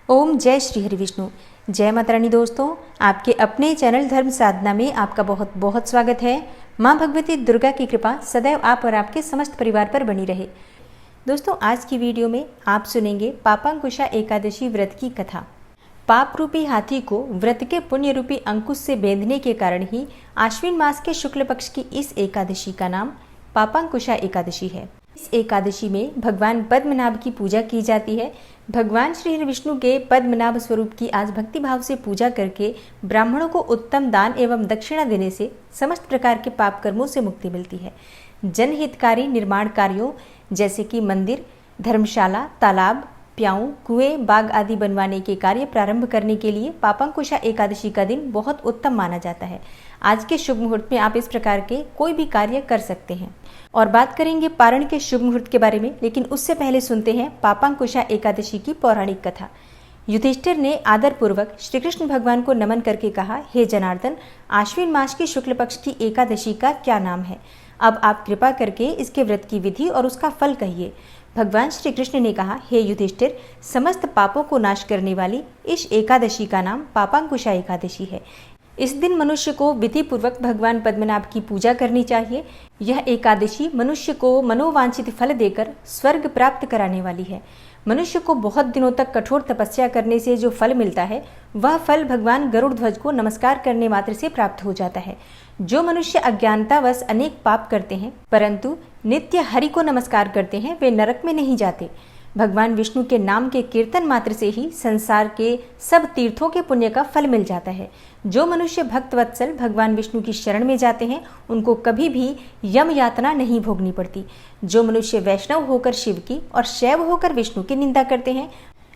ओम जय श्री हरि विष्णु। जय माता रानी। दोस्तों, आपके अपने चैनल धर्म साधना में आपका बहुत बहुत स्वागत है। माँ भगवती दुर्गा की कृपा सदैव आप और आपके समस्त परिवार पर बनी रहे। दोस्तों, आज की वीडियो में आप सुनेंगे पापांकुशा एकादशी व्रत की कथा। पाप रूपी हाथी को व्रत के पुण्य रूपी अंकुश से बेंधने के कारण ही आश्विन मास के शुक्ल पक्ष की इस एकादशी का नाम पापांकुशा एकादशी है। इस एकादशी में भगवान पद्मनाभ की पूजा की जाती है। भगवान श्री हरि विष्णु के पद्मनाभ स्वरूप की आज भक्ति भाव से पूजा करके ब्राह्मणों को उत्तम दान एवं दक्षिणा देने से समस्त प्रकार के पाप कर्मों से मुक्ति मिलती है। जनहितकारी निर्माण कार्यों जैसे कि मंदिर, धर्मशाला, तालाब, प्याऊ, कुएं, बाग आदि बनवाने के कार्य प्रारंभ करने के लिए पापांकुशा एकादशी का दिन बहुत उत्तम माना जाता है। आज के शुभ मुहूर्त में आप इस प्रकार के कोई भी कार्य कर सकते हैं। और बात करेंगे पारण के शुभ मुहूर्त के बारे में, लेकिन उससे पहले सुनते हैं पापांकुशा एकादशी की पौराणिक कथा। युधिष्ठिर ने आदर पूर्वक श्री कृष्ण भगवान को नमन करके कहा, हे जनार्दन, आश्विन मास की शुक्ल पक्ष की एकादशी का क्या नाम है? अब आप कृपा करके इसके व्रत की विधि और उसका फल कहिए। भगवान श्री कृष्ण ने कहा, हे युधिष्ठिर, समस्त पापों को नाश करने वाली इस एकादशी का नाम पापांकुशा एकादशी है। इस दिन मनुष्य को विधि पूर्वक भगवान पद्मनाभ की पूजा करनी चाहिए। यह एकादशी मनुष्य को मनोवांछित फल देकर स्वर्ग प्राप्त कराने वाली है। मनुष्य को बहुत दिनों तक कठोर तपस्या करने से जो फल मिलता है, वह फल भगवान गरुड़ ध्वज को नमस्कार करने मात्र से प्राप्त हो जाता है। जो मनुष्य अज्ञानतावश अनेक पाप करते हैं परंतु नित्य हरि को नमस्कार करते हैं, वे नरक में नहीं जाते। भगवान विष्णु के नाम के कीर्तन मात्र से ही संसार के सब तीर्थों के पुण्य का फल मिल जाता है। जो मनुष्य भक्त वत्सल भगवान विष्णु की शरण में जाते हैं, उनको कभी भी यम यातना नहीं भोगनी पड़ती। जो मनुष्य वैष्णव होकर शिव की और शैव होकर विष्णु की निंदा करते हैं,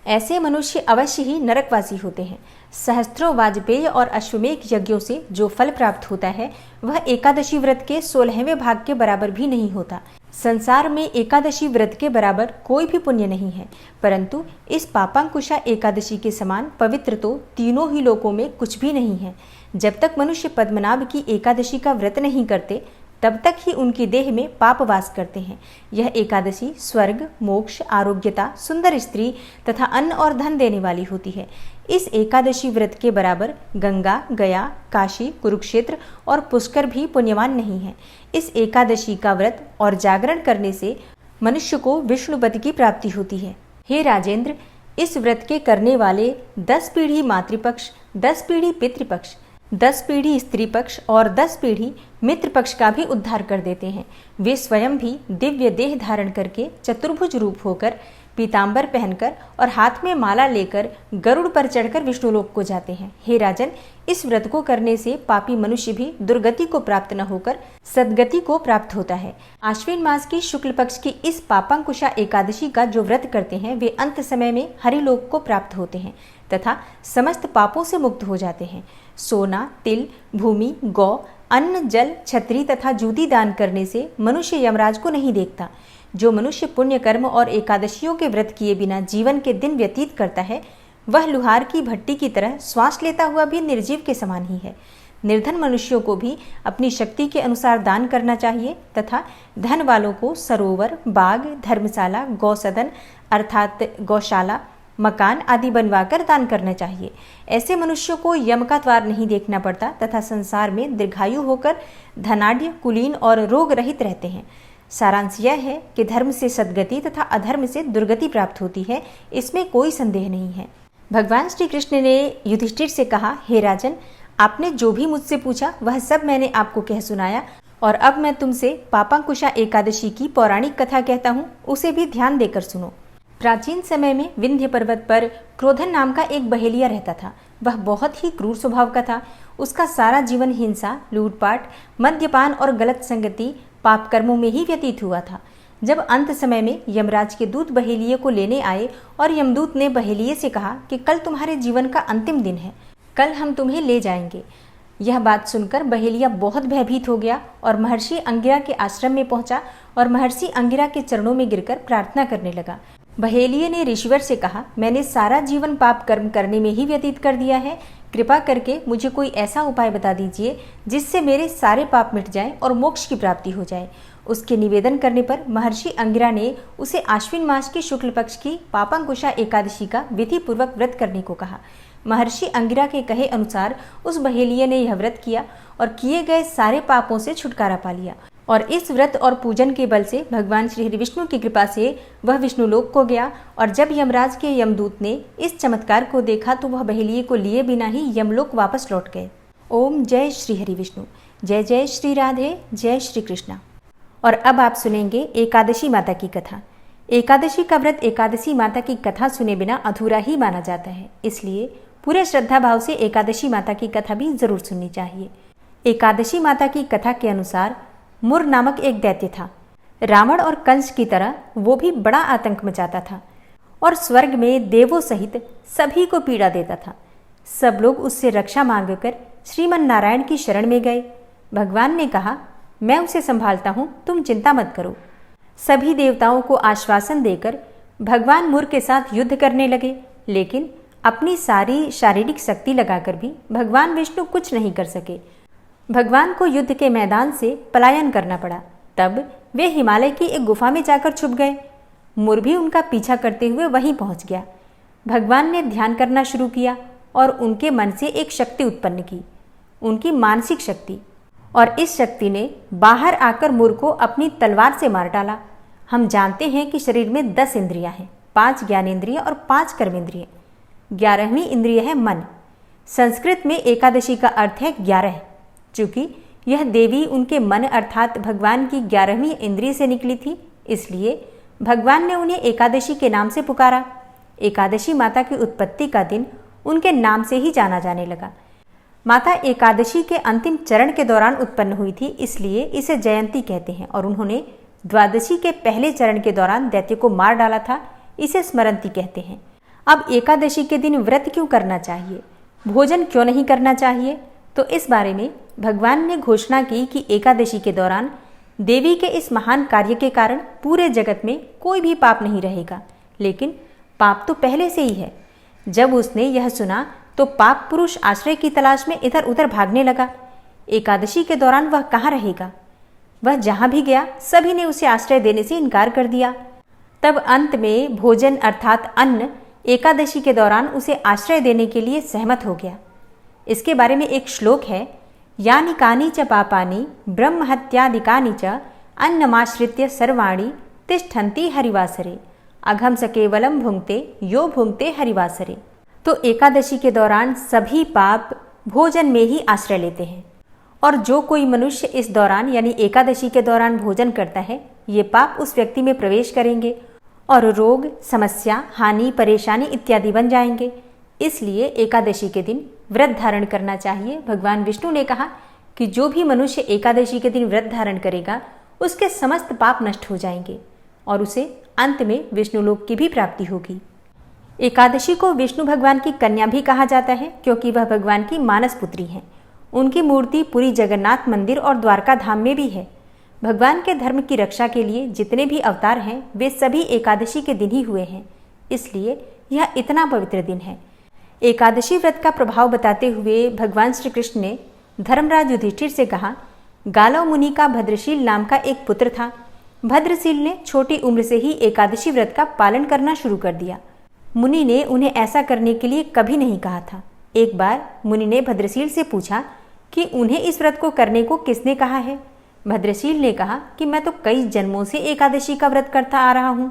ऐसे मनुष्य अवश्य ही नरकवासी होते हैं। सहस्त्रों वाजपेय और अश्वमेघ यज्ञों से जो फल प्राप्त होता है, वह एकादशी व्रत के 16वें भाग के बराबर भी नहीं होता। संसार में एकादशी व्रत के बराबर कोई भी पुण्य नहीं है, परंतु इस पापांकुशा एकादशी के समान पवित्र तो तीनों ही लोकों में कुछ भी नहीं है। जब तक मनुष्य पद्मनाभ की एकादशी का व्रत नहीं करते, तब तक ही उनकी देह में पाप वास करते हैं। यह एकादशी स्वर्ग, मोक्ष, आरोग्यता, सुंदर स्त्री तथा अन्न और धन देने वाली होती है। इस एकादशी व्रत के बराबर गंगा, गया, काशी, कुरुक्षेत्र और पुष्कर भी पुण्यवान नहीं है। इस एकादशी का व्रत और जागरण करने से मनुष्य को विष्णुपद की प्राप्ति होती है। हे राजेंद्र, इस व्रत के करने वाले 10 पीढ़ी मातृपक्ष, 10 पीढ़ी पितृपक्ष, 10 पीढ़ी स्त्री पक्ष और 10 पीढ़ी मित्र पक्ष का भी उद्धार कर देते हैं। वे स्वयं भी दिव्य देह धारण करके चतुर्भुज रूप होकर पीतांबर पहनकर और हाथ में माला लेकर गरुड़ पर चढ़कर विष्णुलोक को जाते हैं। हे राजन, इस व्रत को करने से पापी मनुष्य भी दुर्गति को प्राप्त न होकर सद्गति को प्राप्त होता है। आश्विन मास की शुक्ल पक्ष की इस पापांकुशा एकादशी का जो व्रत करते हैं, वे अंत समय में हरिलोक को प्राप्त होते हैं तथा समस्त पापों से मुक्त हो जाते हैं। सोना, तिल, भूमि, गौ, अन्न, जल, छत्री तथा जूती दान करने से मनुष्य यमराज को नहीं देखता। जो मनुष्य पुण्य कर्म और एकादशियों के व्रत किए बिना जीवन के दिन व्यतीत करता है, वह लुहार की भट्टी की तरह श्वास लेता हुआ भी निर्जीव के समान ही है। निर्धन मनुष्यों को भी अपनी शक्ति के अनुसार दान करना चाहिए तथा धन वालों को सरोवर, बाग, धर्मशाला, गौसदन अर्थात गौशाला, मकान आदि बनवाकर दान करना चाहिए। ऐसे मनुष्यों को यम का द्वार नहीं देखना पड़ता तथा संसार में दीर्घायु होकर धनाढ्य, कुलीन और रोग रहित रहते हैं। सारांश यह है कि धर्म से सद्गति तथा अधर्म से दुर्गति प्राप्त होती है, इसमें कोई संदेह नहीं है। भगवान श्री कृष्ण ने युधिष्ठिर से कहा, हे राजन, आपने जो भी मुझसे पूछा वह सब मैंने आपको कह सुनाया, और अब मैं तुमसे पापांकुशा एकादशी की पौराणिक कथा कहता हूँ, उसे भी ध्यान देकर सुनो। प्राचीन समय में विंध्य पर्वत पर क्रोधन नाम का एक बहेलिया रहता था। वह बहुत ही क्रूर स्वभाव का था। उसका सारा जीवन हिंसा, लूटपाट, मद्यपान और गलत संगति, पाप कर्मों में ही व्यतीत हुआ था। जब अंत समय में यमराज के दूत बहेलिये को लेने आए और यमदूत ने बहेलिये से कहा कि कल तुम्हारे जीवन का अंतिम दिन है, कल हम तुम्हें ले जाएंगे। यह बात सुनकर बहेलिया बहुत भयभीत हो गया और महर्षि अंगिरा के आश्रम में पहुंचा और महर्षि अंगिरा के चरणों में गिरकर प्रार्थना करने लगा। बहेलिये ने ऋषिवर से कहा, मैंने सारा जीवन पाप कर्म करने में ही व्यतीत कर दिया है। कृपा करके मुझे कोई ऐसा उपाय बता दीजिए जिससे मेरे सारे पाप मिट जाएं और मोक्ष की प्राप्ति हो जाए। उसके निवेदन करने पर महर्षि अंगिरा ने उसे आश्विन मास की शुक्ल पक्ष की पापांकुशा एकादशी का विधि पूर्वक व्रत करने को कहा। महर्षि अंगिरा के कहे अनुसार उस बहेलिये ने यह व्रत किया और किए गए सारे पापों से छुटकारा पा लिया और इस व्रत और पूजन के बल से भगवान श्री हरि विष्णु की कृपा से वह विष्णुलोक को गया। और जब यमराज के यमदूत ने इस चमत्कार को देखा तो वह बहेलिये को लिए बिना ही यमलोक वापस लौट गए। ओम जय श्री हरि विष्णु, जय जय श्री राधे, जय श्री कृष्णा। और अब आप सुनेंगे एकादशी माता की कथा। एकादशी का व्रत एकादशी माता की कथा सुने बिना अधूरा ही माना जाता है, इसलिए पूरे श्रद्धा भाव से एकादशी माता की कथा भी जरूर सुननी चाहिए। एकादशी माता की कथा के अनुसार मुर नामक एक दैत्य था। रावण और कंस की तरह वो भी बड़ा आतंक मचाता था और स्वर्ग में देवों सहित सभी को पीड़ा देता था। सब लोग उससे रक्षा मांगकर श्रीमन नारायण की शरण में गए। भगवान ने कहा, मैं उसे संभालता हूँ, तुम चिंता मत करो। सभी देवताओं को आश्वासन देकर भगवान मुर के साथ युद्ध करने लगे, लेकिन अपनी सारी शारीरिक शक्ति लगाकर भी भगवान विष्णु कुछ नहीं कर सके। भगवान को युद्ध के मैदान से पलायन करना पड़ा। तब वे हिमालय की एक गुफा में जाकर छुप गए। मुर भी उनका पीछा करते हुए वहीं पहुंच गया। भगवान ने ध्यान करना शुरू किया और उनके मन से एक शक्ति उत्पन्न की, उनकी मानसिक शक्ति, और इस शक्ति ने बाहर आकर मुर को अपनी तलवार से मार डाला। हम जानते हैं कि शरीर में 10 इंद्रियां हैं, 5 ज्ञानेंद्रिय और 5 कर्मेंद्रिय। 11वीं इंद्रिय है मन। संस्कृत में एकादशी का अर्थ है 11। चूंकि यह देवी उनके मन अर्थात भगवान की 11वीं इंद्रिय से निकली थी, इसलिए भगवान ने उन्हें एकादशी के नाम से पुकारा। एकादशी माता की उत्पत्ति का दिन उनके नाम से ही जाना जाने लगा। माता एकादशी के अंतिम चरण के दौरान उत्पन्न हुई थी, इसलिए इसे जयंती कहते हैं। और उन्होंने द्वादशी के पहले चरण के दौरान दैत्य को मार डाला था, इसे स्मरंती कहते हैं। अब एकादशी के दिन व्रत क्यों करना चाहिए, भोजन क्यों नहीं करना चाहिए, तो इस बारे में भगवान ने घोषणा की कि एकादशी के दौरान देवी के इस महान कार्य के कारण पूरे जगत में कोई भी पाप नहीं रहेगा। लेकिन पाप तो पहले से ही है। जब उसने यह सुना तो पाप पुरुष आश्रय की तलाश में इधर उधर भागने लगा। एकादशी के दौरान वह कहाँ रहेगा? वह जहां भी गया सभी ने उसे आश्रय देने से इनकार कर दिया। तब अंत में भोजन अर्थात अन्न एकादशी के दौरान उसे आश्रय देने के लिए सहमत हो गया। इसके बारे में एक श्लोक है, यानि कानि च पापानि ब्रह्म हत्यादिकानि च अन्नमाश्रित्य सर्वाणि तिष्ठन्ति हरिवासरे अघम स केवलम भुंक्ते यो भुंक्ते हरिवासरे। तो एकादशी के दौरान सभी पाप भोजन में ही आश्रय लेते हैं, और जो कोई मनुष्य इस दौरान यानी एकादशी के दौरान भोजन करता है, ये पाप उस व्यक्ति में प्रवेश करेंगे और रोग, समस्या, हानि, परेशानी इत्यादि बन जाएंगे। इसलिए एकादशी के दिन व्रत धारण करना चाहिए। भगवान विष्णु ने कहा कि जो भी मनुष्य एकादशी के दिन व्रत धारण करेगा उसके समस्त पाप नष्ट हो जाएंगे और उसे अंत में विष्णुलोक की भी प्राप्ति होगी। एकादशी को विष्णु भगवान की कन्या भी कहा जाता है, क्योंकि वह भगवान की मानस पुत्री हैं। उनकी मूर्ति पुरी जगन्नाथ मंदिर और द्वारका धाम में भी है। भगवान के धर्म की रक्षा के लिए जितने भी अवतार हैं वे सभी एकादशी के दिन ही हुए हैं, इसलिए यह इतना पवित्र दिन है। एकादशी व्रत का प्रभाव बताते हुए भगवान श्री कृष्ण ने धर्मराज युधिष्ठिर से कहा, गालव मुनि का भद्रशील नाम का एक पुत्र था। भद्रशील ने छोटी उम्र से ही एकादशी व्रत का पालन करना शुरू कर दिया। मुनि ने उन्हें ऐसा करने के लिए कभी नहीं कहा था। एक बार मुनि ने भद्रशील से पूछा कि उन्हें इस व्रत को करने को किसने कहा है। भद्रशील ने कहा कि मैं तो कई जन्मों से एकादशी का व्रत करता आ रहा हूँ।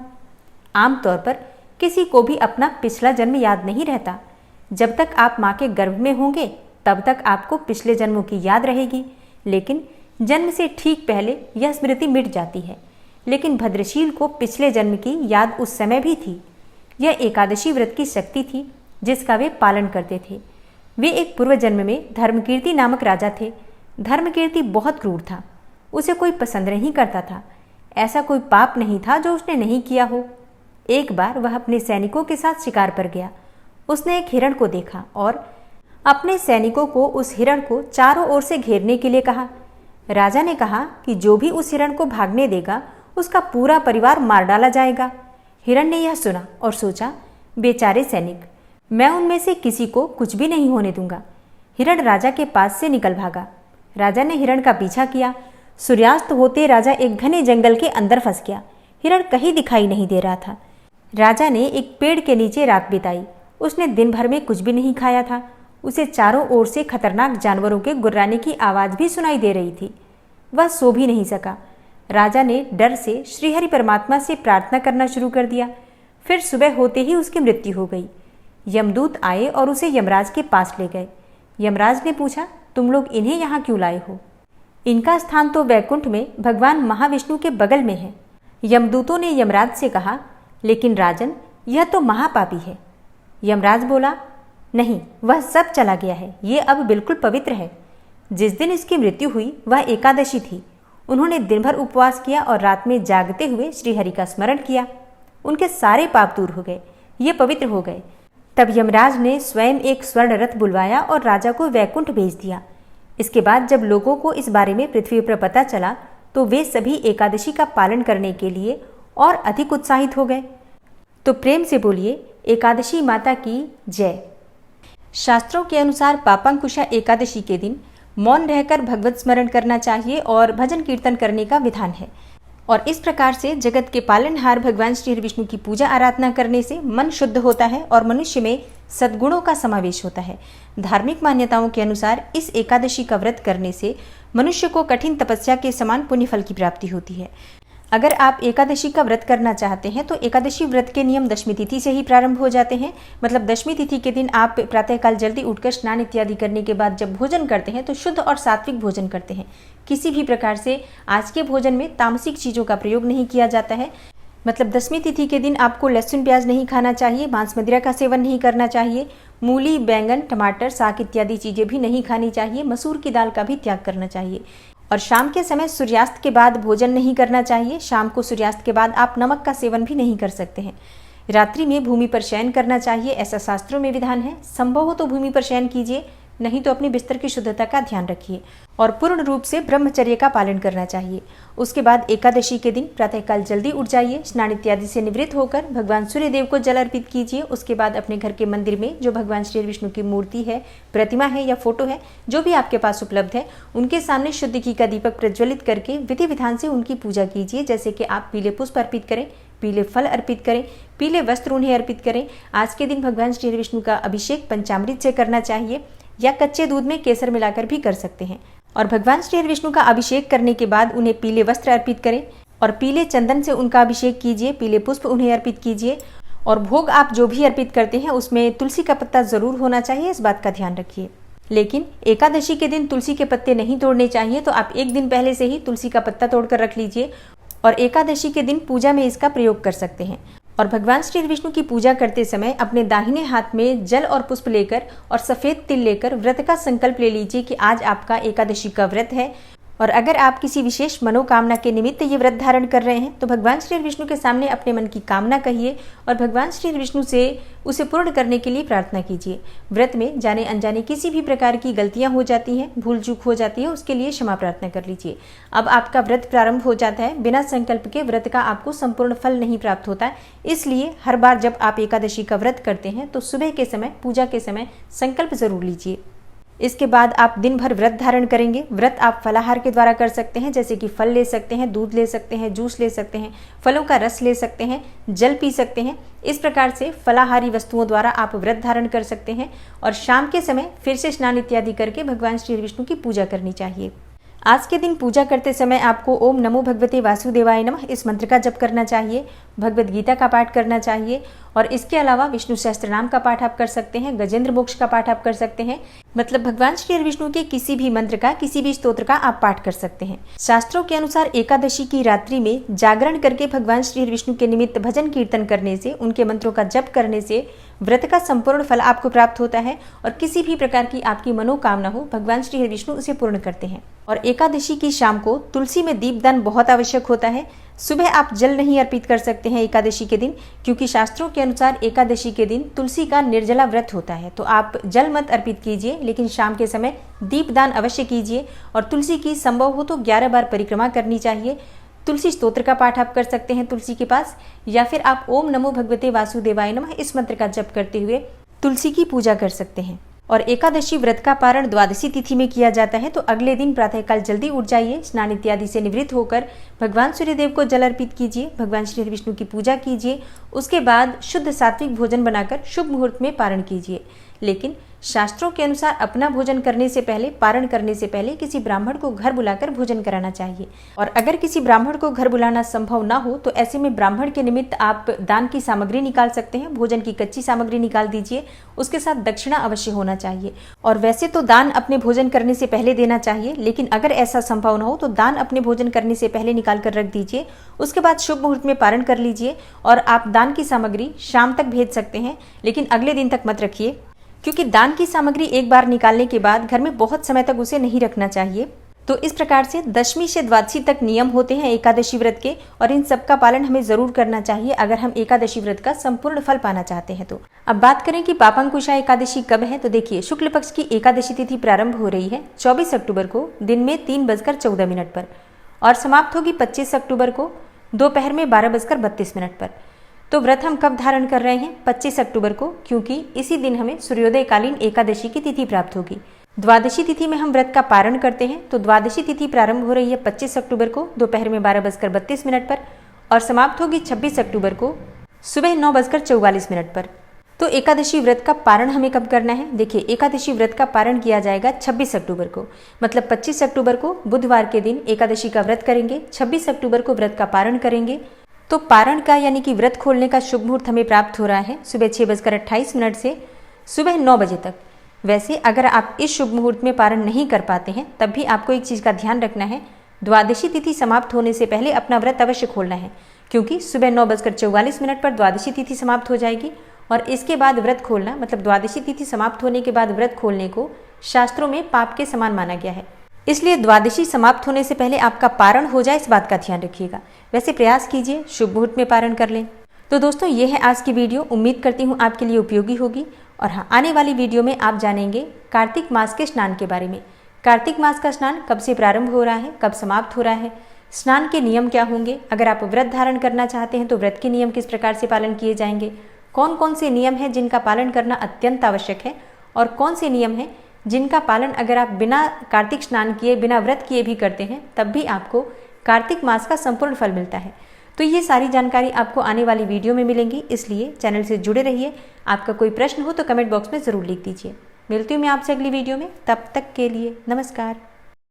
आमतौर पर किसी को भी अपना पिछला जन्म याद नहीं रहता। जब तक आप माँ के गर्भ में होंगे तब तक आपको पिछले जन्मों की याद रहेगी, लेकिन जन्म से ठीक पहले यह स्मृति मिट जाती है। लेकिन भद्रशील को पिछले जन्म की याद उस समय भी थी। यह एकादशी व्रत की शक्ति थी जिसका वे पालन करते थे। वे एक पूर्व जन्म में धर्मकीर्ति नामक राजा थे। धर्मकीर्ति बहुत क्रूर था, उसे कोई पसंद नहीं करता था। ऐसा कोई पाप नहीं था जो उसने नहीं किया हो। एक बार वह अपने सैनिकों के साथ शिकार पर गया। उसने एक हिरण को देखा और अपने सैनिकों को उस हिरण को चारों ओर से घेरने के लिए कहा। राजा ने कहा कि जो भी उस हिरण को भागने देगा उसका पूरा परिवार मार डाला जाएगा। हिरण ने यह सुना और सोचा, बेचारे सैनिक, मैं उनमें से किसी को कुछ भी नहीं होने दूंगा। हिरण राजा के पास से निकल भागा। राजा ने हिरण का पीछा किया सूर्यास्त होते राजा एक घने जंगल के अंदर फंस गया। हिरण कहीं दिखाई नहीं दे रहा था। राजा ने एक पेड़ के नीचे रात बिताई। उसने दिन भर में कुछ भी नहीं खाया था। उसे चारों ओर से खतरनाक जानवरों के गुर्राने की आवाज़ भी सुनाई दे रही थी। वह सो भी नहीं सका। राजा ने डर से श्रीहरि परमात्मा से प्रार्थना करना शुरू कर दिया। फिर सुबह होते ही उसकी मृत्यु हो गई। यमदूत आए और उसे यमराज के पास ले गए। यमराज ने पूछा, तुम लोग इन्हें यहाँ क्यों लाए हो? इनका स्थान तो वैकुंठ में भगवान महाविष्णु के बगल में है। यमदूतों ने यमराज से कहा, लेकिन राजन, यह तो महापापी है। यमराज बोला, नहीं, वह सब चला गया है, ये अब बिल्कुल पवित्र है। जिस दिन इसकी मृत्यु हुई वह एकादशी थी। उन्होंने दिन भर उपवास किया और रात में जागते हुए श्रीहरि का स्मरण किया। उनके सारे पाप दूर हो गए, ये पवित्र हो गए। तब यमराज ने स्वयं एक स्वर्ण रथ बुलवाया और राजा को वैकुंठ भेज दिया। इसके बाद जब लोगों को इस बारे में पृथ्वी पर पता चला तो वे सभी एकादशी का पालन करने के लिए और अधिक उत्साहित हो गए। तो प्रेम से बोलिए, एकादशी माता की जय। शास्त्रों के अनुसार पापांकुशा एकादशी के दिन मौन रहकर भगवत स्मरण करना चाहिए और भजन कीर्तन करने का विधान है। और इस प्रकार से जगत के पालनहार भगवान श्री विष्णु की पूजा आराधना करने से मन शुद्ध होता है और मनुष्य में सद्गुणों का समावेश होता है। धार्मिक मान्यताओं के अनुसार इस एकादशी का व्रत करने से मनुष्य को कठिन तपस्या के समान पुण्य फल की प्राप्ति होती है। अगर आप एकादशी का व्रत करना चाहते हैं तो एकादशी व्रत के नियम दशमी तिथि से ही प्रारंभ हो जाते हैं। मतलब दशमी तिथि के दिन आप प्रातःकाल जल्दी उठकर स्नान इत्यादि करने के बाद जब भोजन करते हैं तो शुद्ध और सात्विक भोजन करते हैं। किसी भी प्रकार से आज के भोजन में तामसिक चीज़ों का प्रयोग नहीं किया जाता है। मतलब दशमी तिथि के दिन आपको लहसुन प्याज नहीं खाना चाहिए, मांस मदिरा का सेवन नहीं करना चाहिए, मूली, बैंगन, टमाटर, साग इत्यादि चीज़ें भी नहीं खानी चाहिए, मसूर की दाल का भी त्याग करना चाहिए। और शाम के समय सूर्यास्त के बाद भोजन नहीं करना चाहिए। शाम को सूर्यास्त के बाद आप नमक का सेवन भी नहीं कर सकते हैं। रात्रि में भूमि पर शयन करना चाहिए, ऐसा शास्त्रों में विधान है। संभव हो तो भूमि पर शयन कीजिए, नहीं तो अपने बिस्तर की शुद्धता का ध्यान रखिए और पूर्ण रूप से ब्रह्मचर्य का पालन करना चाहिए। उसके बाद एकादशी के दिन प्रातःकाल जल्दी उठ जाइए, स्नान इत्यादि से निवृत्त होकर भगवान सूर्यदेव को जल अर्पित कीजिए। उसके बाद अपने घर के मंदिर में जो भगवान श्री विष्णु की मूर्ति है, प्रतिमा है या फोटो है, जो भी आपके पास उपलब्ध है, उनके सामने शुद्ध घी का दीपक प्रज्वलित करके विधि विधान से उनकी पूजा कीजिए। जैसे कि आप पीले पुष्प अर्पित करें, पीले फल अर्पित करें, पीले वस्त्र उन्हें अर्पित करें। आज के दिन भगवान श्री विष्णु का अभिषेक पंचामृत से करना चाहिए या कच्चे दूध में केसर मिलाकर भी कर सकते हैं। और भगवान श्री विष्णु का अभिषेक करने के बाद उन्हें पीले वस्त्र अर्पित करें और पीले चंदन से उनका अभिषेक कीजिए, पीले पुष्प उन्हें अर्पित कीजिए। और भोग आप जो भी अर्पित करते हैं उसमें तुलसी का पत्ता जरूर होना चाहिए, इस बात का ध्यान रखिए। लेकिन एकादशी के दिन तुलसी के पत्ते नहीं तोड़ने चाहिए, तो आप एक दिन पहले से ही तुलसी का पत्ता तोड़कर रख लीजिए और एकादशी के दिन पूजा में इसका प्रयोग कर सकते हैं। और भगवान श्री विष्णु की पूजा करते समय अपने दाहिने हाथ में जल और पुष्प लेकर और सफ़ेद तिल लेकर व्रत का संकल्प ले लीजिए कि आज आपका एकादशी का व्रत है। और अगर आप किसी विशेष मनोकामना के निमित्त ये व्रत धारण कर रहे हैं तो भगवान श्री विष्णु के सामने अपने मन की कामना कहिए और भगवान श्री विष्णु से उसे पूर्ण करने के लिए प्रार्थना कीजिए। व्रत में जाने अनजाने किसी भी प्रकार की गलतियां हो जाती हैं, भूल चूक हो जाती है, उसके लिए क्षमा प्रार्थना कर लीजिए। अब आपका व्रत प्रारंभ हो जाता है। बिना संकल्प के व्रत का आपको संपूर्ण फल नहीं प्राप्त होता, इसलिए हर बार जब आप एकादशी का व्रत करते हैं तो सुबह के समय, पूजा के समय संकल्प जरूर लीजिए। इसके बाद आप दिन भर व्रत धारण करेंगे। व्रत आप फलाहार के द्वारा कर सकते हैं, जैसे कि फल ले सकते हैं, दूध ले सकते हैं, जूस ले सकते हैं, फलों का रस ले सकते हैं, जल पी सकते हैं। इस प्रकार से फलाहारी वस्तुओं द्वारा आप व्रत धारण कर सकते हैं। और शाम के समय फिर से स्नान इत्यादि करके भगवान श्री विष्णु की पूजा करनी चाहिए। आज के दिन पूजा करते समय आपको ओम नमो भगवते वासुदेवाय नमः इस मंत्र का जप करना चाहिए, भगवद गीता का पाठ करना चाहिए और इसके अलावा विष्णु सहस्त्र नाम का पाठ आप कर सकते हैं, गजेंद्र मोक्ष का पाठ आप कर सकते हैं। मतलब भगवान श्री विष्णु के किसी भी मंत्र का, किसी भी स्तोत्र का आप पाठ कर सकते हैं। शास्त्रों के अनुसार एकादशी की रात्रि में जागरण करके भगवान श्री विष्णु के निमित्त भजन कीर्तन करने से, उनके मंत्रों का जप करने से व्रत का संपूर्ण फल आपको प्राप्त होता है और किसी भी प्रकार की आपकी मनोकामना हो भगवान श्री विष्णु उसे पूर्ण करते हैं। और एकादशी की शाम को तुलसी में दीपदान बहुत आवश्यक होता है। सुबह आप जल नहीं अर्पित कर सकते हैं एकादशी के दिन, क्योंकि शास्त्रों के अनुसार एकादशी के दिन तुलसी का निर्जला व्रत होता है। तो आप जल मत अर्पित कीजिए, लेकिन शाम के समय दीपदान अवश्य कीजिए। और तुलसी की संभव हो तो 11 बार परिक्रमा करनी चाहिए। तुलसी स्तोत्र का पाठ आप कर सकते हैं तुलसी के पास, या फिर आप ओम नमो भगवते वासुदेवाय नमः इस मंत्र का जप करते हुए तुलसी की पूजा कर सकते हैं। और एकादशी व्रत का पारण द्वादशी तिथि में किया जाता है। तो अगले दिन प्रातःकाल जल्दी उठ जाइए, स्नान इत्यादि से निवृत्त होकर भगवान सूर्यदेव को जल अर्पित कीजिए, भगवान श्री विष्णु की पूजा कीजिए। उसके बाद शुद्ध सात्विक भोजन बनाकर शुभ मुहूर्त में पारण कीजिए। लेकिन शास्त्रों के अनुसार अपना भोजन करने से पहले, पारण करने से पहले किसी ब्राह्मण को घर बुलाकर भोजन कराना चाहिए। और अगर किसी ब्राह्मण को घर बुलाना संभव ना हो तो ऐसे में ब्राह्मण के निमित्त आप दान की सामग्री निकाल सकते हैं। भोजन की कच्ची सामग्री निकाल दीजिए, उसके साथ दक्षिणा अवश्य होना चाहिए। और वैसे तो दान अपने भोजन करने से पहले देना चाहिए, लेकिन अगर ऐसा संभव न हो तो दान अपने भोजन करने से पहले निकाल कर रख दीजिए। उसके बाद शुभ मुहूर्त में पारण कर लीजिए और आप दान की सामग्री शाम तक भेज सकते हैं, लेकिन अगले दिन तक मत रखिए, क्योंकि दान की सामग्री एक बार निकालने के बाद घर में बहुत समय तक उसे नहीं रखना चाहिए। तो इस प्रकार से दशमी से द्वादशी तक नियम होते हैं एकादशी व्रत के, और इन सब का पालन हमें जरूर करना चाहिए अगर हम एकादशी व्रत का संपूर्ण फल पाना चाहते हैं। तो अब बात करें कि पापांकुशा एकादशी कब है, तो देखिए शुक्ल पक्ष की एकादशी तिथि प्रारंभ हो रही है 24 अक्टूबर को दिन में 3:14 पर और समाप्त होगी 25 अक्टूबर को दोपहर में 12:32 पर। तो व्रत हम कब धारण कर रहे हैं? 25 अक्टूबर को, क्योंकि इसी दिन हमें सूर्योदयकालीन एकादशी की तिथि प्राप्त होगी। द्वादशी तिथि में हम व्रत का पारण करते हैं, तो द्वादशी तिथि प्रारंभ हो रही है 25 अक्टूबर को दोपहर में 12:32 पर और समाप्त होगी 26 अक्टूबर को सुबह 9:44 पर। तो एकादशी व्रत का पारण हमें कब करना है? देखिए एकादशी व्रत का पारण किया जाएगा 26 अक्टूबर को, मतलब 25 अक्टूबर को बुधवार के दिन एकादशी का व्रत करेंगे, 26 अक्टूबर को व्रत का पारण करेंगे। तो पारण का यानी कि व्रत खोलने का शुभ मुहूर्त हमें प्राप्त हो रहा है सुबह 6:28 से सुबह 9 बजे तक। वैसे अगर आप इस शुभ मुहूर्त में पारण नहीं कर पाते हैं तब भी आपको एक चीज़ का ध्यान रखना है, द्वादशी तिथि समाप्त होने से पहले अपना व्रत अवश्य खोलना है, क्योंकि सुबह 9:44 पर द्वादशी तिथि समाप्त हो जाएगी और इसके बाद व्रत खोलना, मतलब द्वादशी तिथि समाप्त होने के बाद व्रत खोलने को शास्त्रों में पाप के समान माना गया है। इसलिए द्वादशी समाप्त होने से पहले आपका पारण हो जाए, इस बात का ध्यान रखिएगा। वैसे प्रयास कीजिए शुभ मुहूर्त में पारण कर लें। तो दोस्तों ये है आज की वीडियो, उम्मीद करती हूँ आपके लिए उपयोगी होगी। और हाँ, आने वाली वीडियो में आप जानेंगे कार्तिक मास के स्नान के बारे में। कार्तिक मास का स्नान कब से प्रारंभ हो रहा है, कब समाप्त हो रहा है, स्नान के नियम क्या होंगे, अगर आप व्रत धारण करना चाहते हैं तो व्रत के नियम किस प्रकार से पालन किए जाएंगे, कौन कौन से नियम हैं जिनका पालन करना अत्यंत आवश्यक है और कौन से नियम हैं जिनका पालन अगर आप बिना कार्तिक स्नान किए, बिना व्रत किए भी करते हैं तब भी आपको कार्तिक मास का संपूर्ण फल मिलता है। तो ये सारी जानकारी आपको आने वाली वीडियो में मिलेंगी, इसलिए चैनल से जुड़े रहिए। आपका कोई प्रश्न हो तो कमेंट बॉक्स में ज़रूर लिख दीजिए। मिलती हूँ मैं आपसे अगली वीडियो में, तब तक के लिए नमस्कार।